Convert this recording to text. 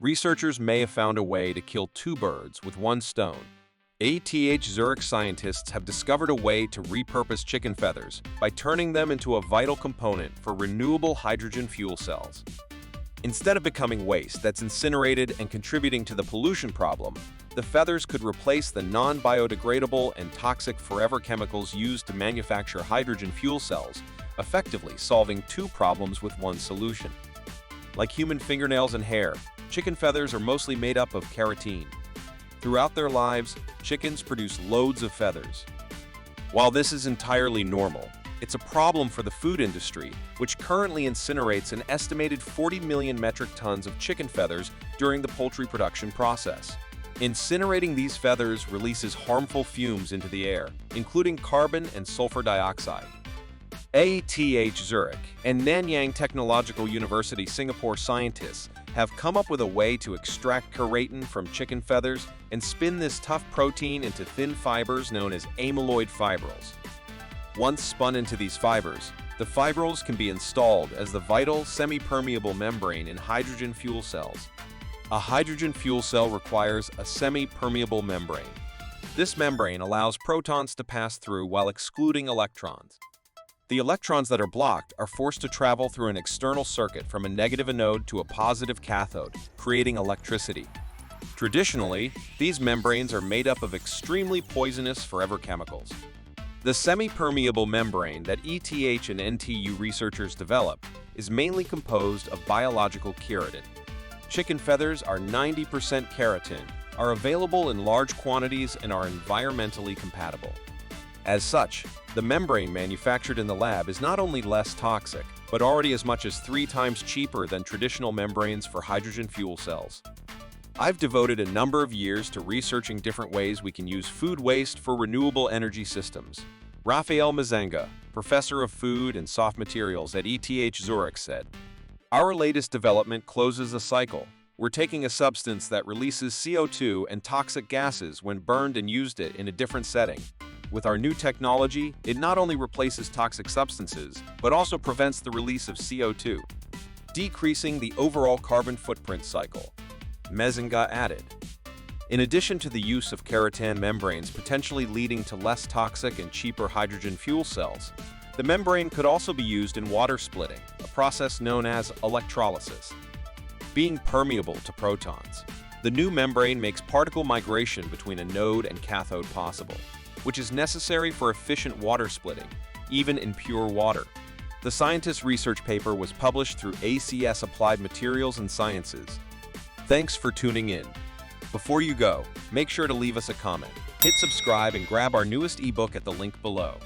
researchers may have found a way to kill two birds with one stone. ETH Zurich scientists have discovered a way to repurpose chicken feathers by turning them into a vital component for renewable hydrogen fuel cells. Instead of becoming waste that's incinerated and contributing to the pollution problem, the feathers could replace the non-biodegradable and toxic forever chemicals used to manufacture hydrogen fuel cells, effectively solving two problems with one solution. Like human fingernails and hair, chicken feathers are mostly made up of keratin. Throughout their lives, chickens produce loads of feathers. While this is entirely normal, it's a problem for the food industry, which currently incinerates an estimated 40 million metric tons of chicken feathers during the poultry production process. Incinerating these feathers releases harmful fumes into the air, including carbon and sulfur dioxide. ETH Zurich and Nanyang Technological University Singapore scientists have come up with a way to extract keratin from chicken feathers and spin this tough protein into thin fibers known as amyloid fibrils. Once spun into these fibers, the fibrils can be installed as the vital semi-permeable membrane in hydrogen fuel cells. A hydrogen fuel cell requires a semi-permeable membrane. This membrane allows protons to pass through while excluding electrons. The electrons that are blocked are forced to travel through an external circuit from a negative anode to a positive cathode, creating electricity. Traditionally, these membranes are made up of extremely poisonous forever chemicals. The semi-permeable membrane that ETH and NTU researchers developed is mainly composed of biological keratin. Chicken feathers are 90% keratin, are available in large quantities, and are environmentally compatible. As such, the membrane manufactured in the lab is not only less toxic, but already as much as 3 times cheaper than traditional membranes for hydrogen fuel cells. I've devoted a number of years to researching different ways we can use food waste for renewable energy systems. Rafael Mazenga, professor of food and soft materials at ETH Zurich, said, "Our latest development closes a cycle. We're taking a substance that releases CO2 and toxic gases when burned and used it in a different setting. With our new technology, it not only replaces toxic substances, but also prevents the release of CO2, decreasing the overall carbon footprint cycle," Mazenga added. In addition to the use of keratin membranes potentially leading to less toxic and cheaper hydrogen fuel cells, the membrane could also be used in water splitting, a process known as electrolysis. Being permeable to protons, the new membrane makes particle migration between a node and cathode possible, which is necessary for efficient water splitting, even in pure water. The scientists' research paper was published through ACS Applied Materials and Sciences. Thanks for tuning in. Before you go, make sure to leave us a comment, hit subscribe, and grab our newest ebook at the link below.